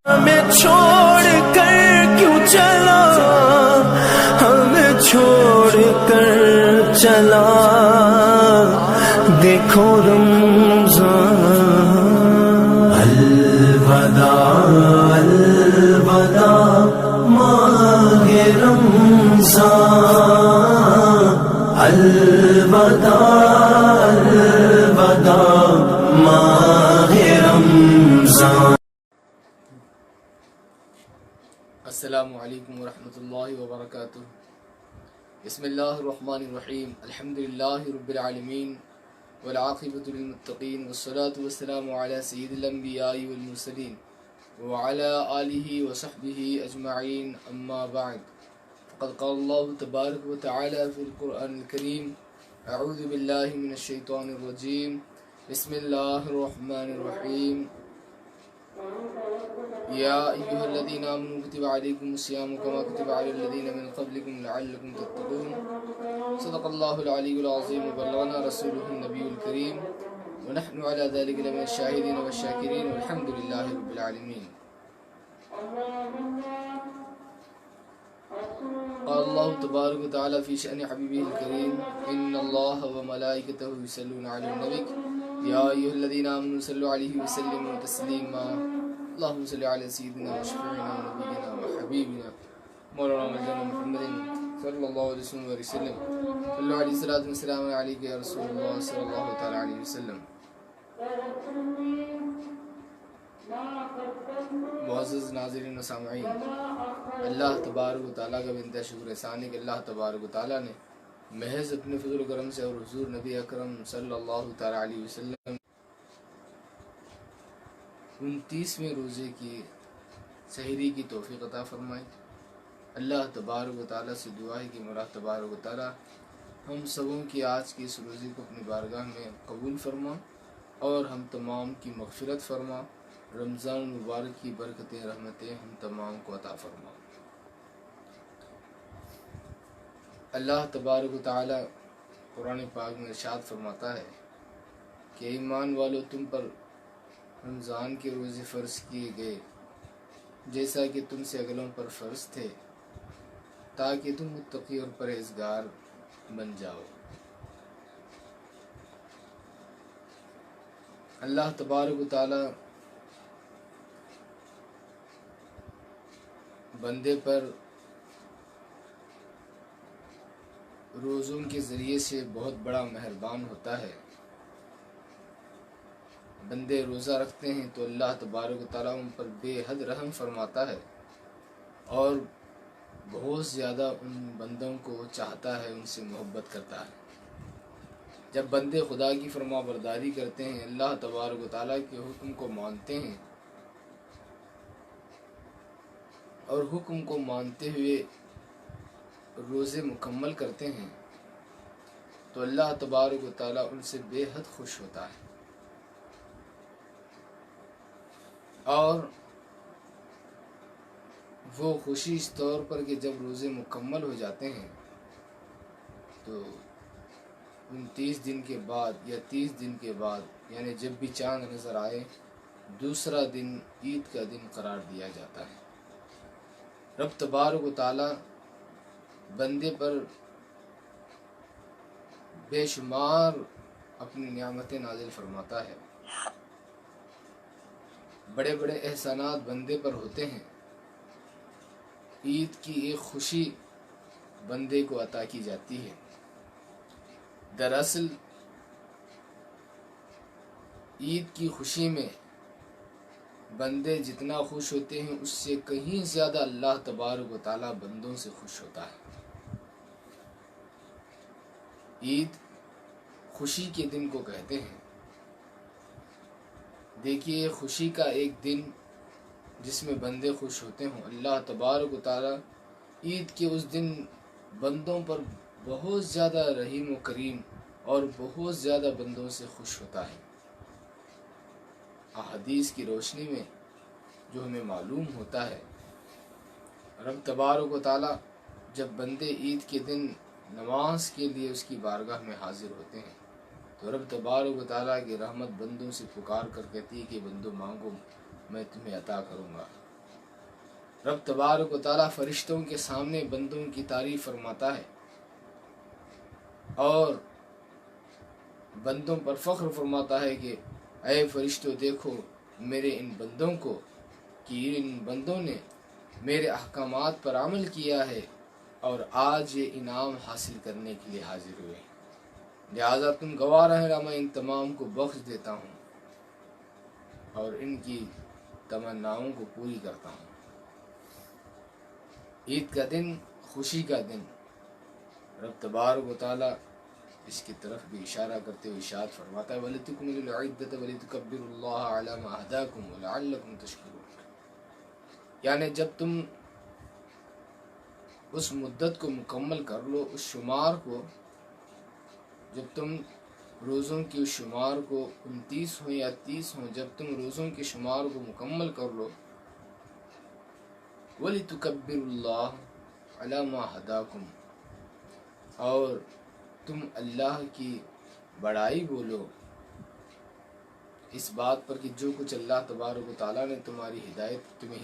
ہمیں چھوڑ کر کیوں چلا، ہمیں چھوڑ کر چلا، دیکھو رمضان، الوداع الوداع ماہ رمضان، الوداع الوداع ماہ رمضان۔ السلام علیکم ورحمۃ اللہ وبرکاتہ۔ بسم اللہ الرحمن الرحیم، الحمدللہ رب العالمین والعاقبۃ للمتقین والصلاة والسلام علی سید الانبیاء والمرسلین وعلی آلہ وصحبہ اجمعین، اما بعد، فقد قال اللہ تبارک وتعالی فی القرآن الکریم، اعوذ باللہ من الشیطان الرجیم، بسم اللہ الرحمن الرحیم، یا ایہا الذین آمنوا کتب علیکم الصیام کما کتب علی الذین من قبلکم لعلکم تتقون۔ صدق اللہ العلی العظیم وبلغنا رسولہ النبی الکریم ونحن علی ذلک لمن الشاہدین والشاکرین والحمد للہ رب العالمین۔ قال اللہ تبارک وتعالی فی شأن حبیبہ الکریم، ان اللہ وملائکتہ یصلون علی النبی یا ایہا الذین آمنوا صلوا علیہ وسلموا تسلیما۔ اللہم صلی علی سیدنا وشفیعنا ونبینا وحبیبنا مولانا مولانا محمد صلی اللہ علیہ وسلم صلی اللہ علیہ الصلاۃ والسلام علیک یا رسول اللہ صلی اللہ تعالی علیہ وسلم۔ معزز ناظرین و سامعین، اللہ تبارک و تعالیٰ کا بنتہ شکر احسان ہے کہ اللہ تبارک و تعالیٰ نے محض اپنے فضل و کرم سے اور حضور نبی اکرم صلی اللہ تعالی علیہ وسلم 29ویں روزے کی سحری کی توفیق عطا فرمائی۔ اللہ تبارک و تعالیٰ سے دعا ہے کہ مولا تبارک و تعالیٰ ہم سبوں کی آج کی اس روزے کو اپنی بارگاہ میں قبول فرما اور ہم تمام کی مغفرت فرما، رمضان المبارک کی برکتیں رحمتیں ہم تمام کو عطا فرما۔ اللہ تبارک و تعالیٰ قرآن پاک میں ارشاد فرماتا ہے کہ ایمان والو، تم پر رمضان کے روزے فرض کیے گئے جیسا کہ تم سے اگلوں پر فرض تھے، تاکہ تم متقی اور پرہیزگار بن جاؤ۔ اللہ تبارک و تعالی بندے پر روزوں کے ذریعے سے بہت بڑا مہربان ہوتا ہے۔ بندے روزہ رکھتے ہیں تو اللہ تبارک و تعالیٰ ان پر بے حد رحم فرماتا ہے اور بہت زیادہ ان بندوں کو چاہتا ہے، ان سے محبت کرتا ہے۔ جب بندے خدا کی فرما برداری کرتے ہیں، اللہ تبارک و تعالیٰ کے حکم کو مانتے ہیں اور حکم کو مانتے ہوئے روزے مکمل کرتے ہیں، تو اللہ تبارک و تعالیٰ ان سے بے حد خوش ہوتا ہے۔ اور وہ خوشی اس طور پر کہ جب روزے مکمل ہو جاتے ہیں تو 29 دن کے بعد یا 30 دن کے بعد، یعنی جب بھی چاند نظر آئے، دوسرا دن عید کا دن قرار دیا جاتا ہے۔ رب تبارک و تعالیٰ بندے پر بے شمار اپنی نعمتیں نازل فرماتا ہے، بڑے بڑے احسانات بندے پر ہوتے ہیں۔ عید کی ایک خوشی بندے کو عطا کی جاتی ہے۔ دراصل عید کی خوشی میں بندے جتنا خوش ہوتے ہیں، اس سے کہیں زیادہ اللہ تبارک و تعالیٰ بندوں سے خوش ہوتا ہے۔ عید خوشی کے دن کو کہتے ہیں۔ دیکھیے، خوشی کا ایک دن جس میں بندے خوش ہوتے ہوں، اللہ تبارک و تعالیٰ عید کے اس دن بندوں پر بہت زیادہ رحیم و کریم اور بہت زیادہ بندوں سے خوش ہوتا ہے۔ احادیث کی روشنی میں جو ہمیں معلوم ہوتا ہے، رب تبارک و تعالیٰ جب بندے عید کے دن نماز کے لیے اس کی بارگاہ میں حاضر ہوتے ہیں تو رب تبارک و تعالیٰ کی رحمت بندوں سے پکار کر کہتی ہے کہ بندوں مانگو، میں تمہیں عطا کروں گا۔ رب تبارک و تعالیٰ فرشتوں کے سامنے بندوں کی تعریف فرماتا ہے اور بندوں پر فخر فرماتا ہے کہ اے فرشتوں دیکھو میرے ان بندوں کو کہ ان بندوں نے میرے احکامات پر عمل کیا ہے اور آج یہ انعام حاصل کرنے کے لیے حاضر ہوئے، لہٰذا تم گواہ رہنا، میں ان تمام کو بخش دیتا ہوں اور ان کی تمناؤں کو پوری کرتا ہوں۔ عید کا دن خوشی کا دن، رب تبارک و تعالیٰ اس کی طرف بھی اشارہ کرتے ہوئے ارشاد فرماتا ہے وَلِتُكْمِلُوا الْعِدَّةَ وَلِتُكَبِّرُوا اللَّهَ عَلَى مَا هَدَاكُمْ وَلَعَلَّكُمْ تَشْكُرُونَ، یعنی جب تم اس مدت کو مکمل کر لو، اس شمار کو، جب تم روزوں کے شمار کو 29 ہوں یا 30 ہوں، جب تم روزوں کے شمار کو مکمل کر لو، وَلِتُكَبِّرُوا اللَّهَ عَلَى مَا هَدَاكُمْ، اور تم اللہ کی بڑائی بولو اس بات پر کہ جو کچھ اللہ تبارک و تعالیٰ نے تمہیں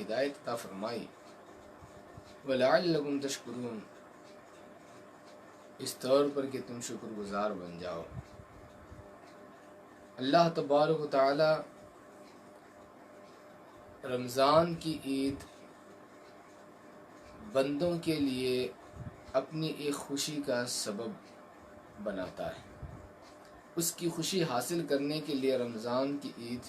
ہدایت عطا فرمائی، وَلَعَلَّكُمْ تَشْكُرُونَ، اس طور پر کہ تم شکر گزار بن جاؤ۔ اللہ تبارک و تعالیٰ رمضان کی عید بندوں کے لیے اپنی ایک خوشی کا سبب بناتا ہے، اس کی خوشی حاصل کرنے کے لیے رمضان کی عید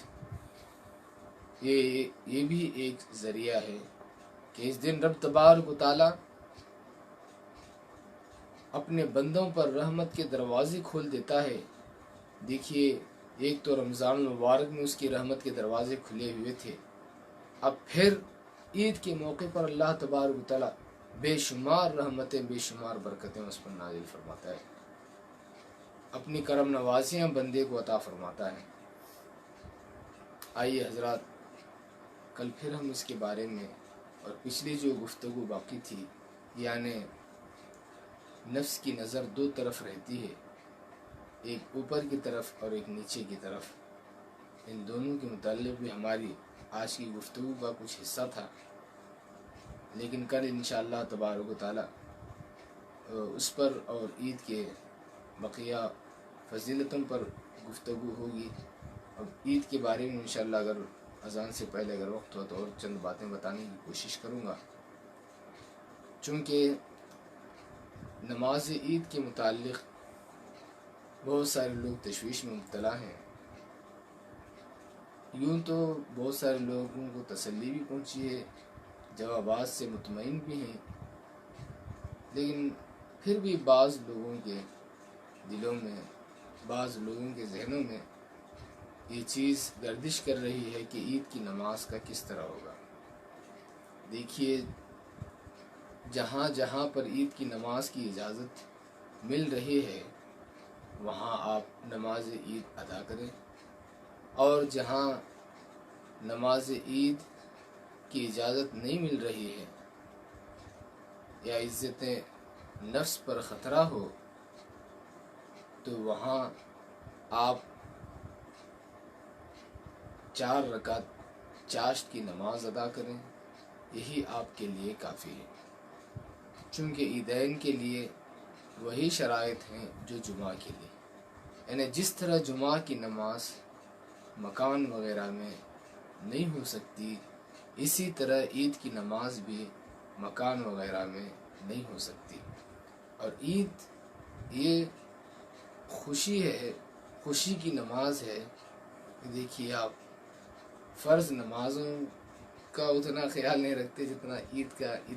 یہ بھی ایک ذریعہ ہے کہ اس دن رب تبارک و تعالیٰ اپنے بندوں پر رحمت کے دروازے کھول دیتا ہے۔ دیکھیے، ایک تو رمضان المبارک میں اس کی رحمت کے دروازے کھلے ہوئے تھے، اب پھر عید کے موقع پر اللہ تبارک و تعالیٰ بے شمار رحمتیں، بے شمار برکتیں اس پر نازل فرماتا ہے، اپنی کرم نوازیاں بندے کو عطا فرماتا ہے۔ آئیے حضرات، کل پھر ہم اس کے بارے میں اور پچھلی جو گفتگو باقی تھی، یعنی نفس کی نظر دو طرف رہتی ہے، ایک اوپر کی طرف اور ایک نیچے کی طرف، ان دونوں کے متعلق بھی ہماری آج کی گفتگو کا کچھ حصہ تھا، لیکن کل انشاءاللہ تبارک و تعالیٰ اس پر اور عید کے بقیہ فضیلتوں پر گفتگو ہوگی۔ اب عید کے بارے میں انشاءاللہ اگر اذان سے پہلے اگر وقت ہو تو اور چند باتیں بتانے کی کوشش کروں گا، چونکہ نماز عید کے متعلق بہت سارے لوگ تشویش میں مبتلا ہیں۔ یوں تو بہت سارے لوگوں کو تسلی بھی پہنچی ہے، جوابات سے مطمئن بھی ہیں، لیکن پھر بھی بعض لوگوں کے دلوں میں، بعض لوگوں کے ذہنوں میں یہ چیز گردش کر رہی ہے کہ عید کی نماز کا کس طرح ہوگا۔ دیکھیے، جہاں جہاں پر عید کی نماز کی اجازت مل رہی ہے وہاں آپ نماز عید ادا کریں، اور جہاں نماز عید کی اجازت نہیں مل رہی ہے یا عزت نفس پر خطرہ ہو تو وہاں آپ 4 رکعت چاشت کی نماز ادا کریں، یہی آپ کے لیے کافی ہے، چونکہ عیدین کے لیے وہی شرائط ہیں جو جمعہ کے لیے، یعنی جس طرح جمعہ کی نماز مکان وغیرہ میں نہیں ہو سکتی، اسی طرح عید کی نماز بھی مکان وغیرہ میں نہیں ہو سکتی۔ اور عید یہ خوشی ہے، خوشی کی نماز ہے۔ دیکھیے، آپ فرض نمازوں کا اتنا خیال نہیں رکھتے جتنا عید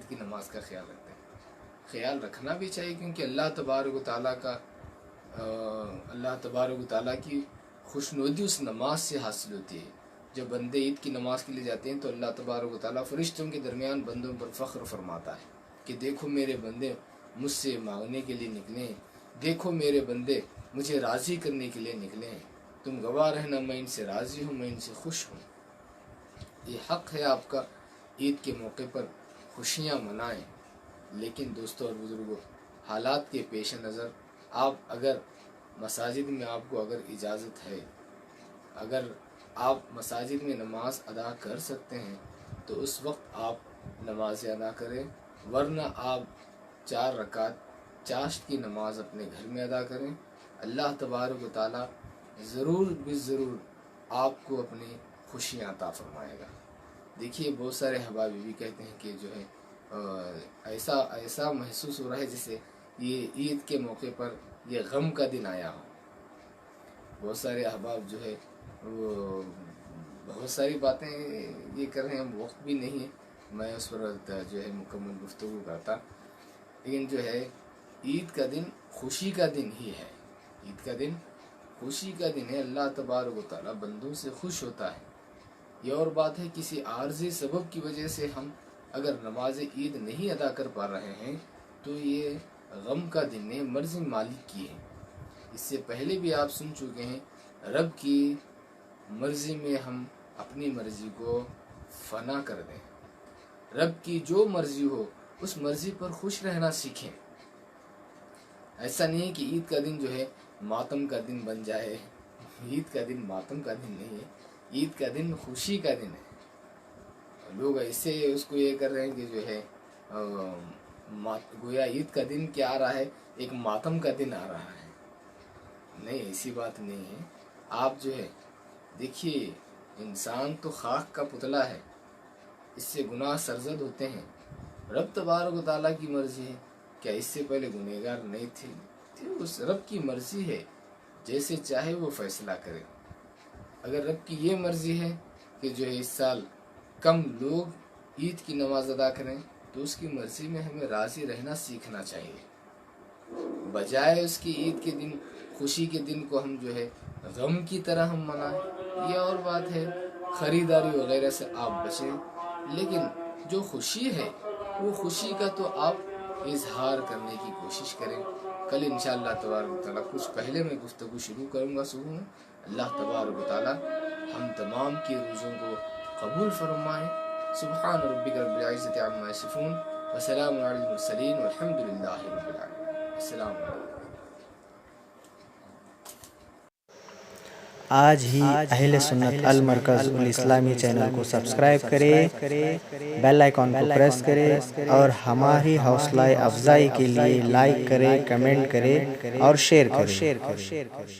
کی نماز کا خیال رکھتے ہیں۔ خیال رکھنا بھی چاہیے، کیونکہ اللہ تبارک و تعالیٰ کی خوشنودی اس نماز سے حاصل ہوتی ہے۔ جب بندے عید کی نماز کے لیے جاتے ہیں تو اللہ تبارک و تعالیٰ فرشتوں کے درمیان بندوں پر فخر فرماتا ہے کہ دیکھو میرے بندے مجھ سے مانگنے کے لیے نکلے ہیں، دیکھو میرے بندے مجھے راضی کرنے کے لیے نکلے ہیں، تم گواہ رہنا میں ان سے راضی ہوں، میں ان سے خوش ہوں۔ یہ حق ہے آپ کا، عید کے موقع پر خوشیاں منائیں، لیکن دوستوں اور بزرگوں، حالات کے پیش نظر آپ اگر مساجد میں آپ کو اگر اجازت ہے، اگر آپ مساجد میں نماز ادا کر سکتے ہیں تو اس وقت آپ نمازیں ادا کریں، ورنہ آپ 4 رکعت چاشت کی نماز اپنے گھر میں ادا کریں۔ اللہ تبارک و تعالیٰ ضرور بالضرور آپ کو اپنی خوشیاں عطا فرمائے گا۔ دیکھیے بہت سارے احباب بھی کہتے ہیں کہ جو ہے ایسا محسوس ہو رہا ہے جیسے یہ عید کے موقع پر یہ غم کا دن آیا ہو۔ بہت سارے احباب جو ہے وہ بہت ساری باتیں یہ کر رہے ہیں، وقت بھی نہیں ہے میں اس پر جو ہے مکمل گفتگو کرتا، لیکن جو ہے عید کا دن خوشی کا دن ہی ہے۔ عید کا دن خوشی کا دن ہے، اللہ تبارک و تعالیٰ بندوں سے خوش ہوتا ہے۔ یہ اور بات ہے کسی عارضی سبب کی وجہ سے ہم اگر نماز عید نہیں ادا کر پا رہے ہیں تو یہ غم کا دن ہے، مرضی مالک کی ہے۔ اس سے پہلے بھی آپ سن چکے ہیں، رب کی مرضی میں ہم اپنی مرضی کو فنا کر دیں، رب کی جو مرضی ہو اس مرضی پر خوش رہنا سیکھیں۔ ایسا نہیں ہے کہ عید کا دن جو ہے ماتم کا دن بن جائے، عید کا دن ماتم کا دن نہیں ہے، عید کا دن خوشی کا دن ہے۔ لوگ ایسے اس کو یہ کر رہے ہیں کہ جو ہے گویا عید کا دن کیا آ رہا ہے، ایک ماتم کا دن آ رہا ہے۔ نہیں، ایسی بات نہیں ہے۔ آپ جو ہے دیکھیے انسان تو خاک کا پتلا ہے، اس سے گناہ سرزد ہوتے ہیں۔ رب تبارک و تعالیٰ کی مرضی ہے، کیا اس سے پہلے گنہگار نہیں تھے؟ اس رب کی مرضی ہے، جیسے چاہے وہ فیصلہ کرے۔ اگر رب کی یہ مرضی ہے کہ جو ہے اس سال کم لوگ عید کی نماز ادا کریں تو اس کی مرضی میں ہمیں راضی رہنا سیکھنا چاہیے، بجائے اس کی عید کے دن خوشی کے دن کو ہم جو ہے غم کی طرح ہم منائیں۔ یہ اور بات ہے، خریداری وغیرہ سے آپ بچیں، لیکن جو خوشی ہے وہ خوشی کا تو آپ اظہار کرنے کی کوشش کریں۔ کل انشاءاللہ تبارک و تعالیٰ کچھ پہلے میں گفتگو شروع کروں گا صبح میں۔ اللہ تبارک و تعالیٰ ہم تمام کی روزوں کو قبول فرمائیں۔ سبحان ربک رب العزت عما یصفون وسلام علی المرسلین والحمد للہ رب العالمین۔ السلام علیکم۔ آج ہی اہل سنت المرکز الاسلامی چینل کو سبسکرائب کرے، بیل آئیکن کو پریس کرے اور ہماری حوصلہ افزائی کے لیے لائک کرے، کمنٹ کرے اور شیئر کرے۔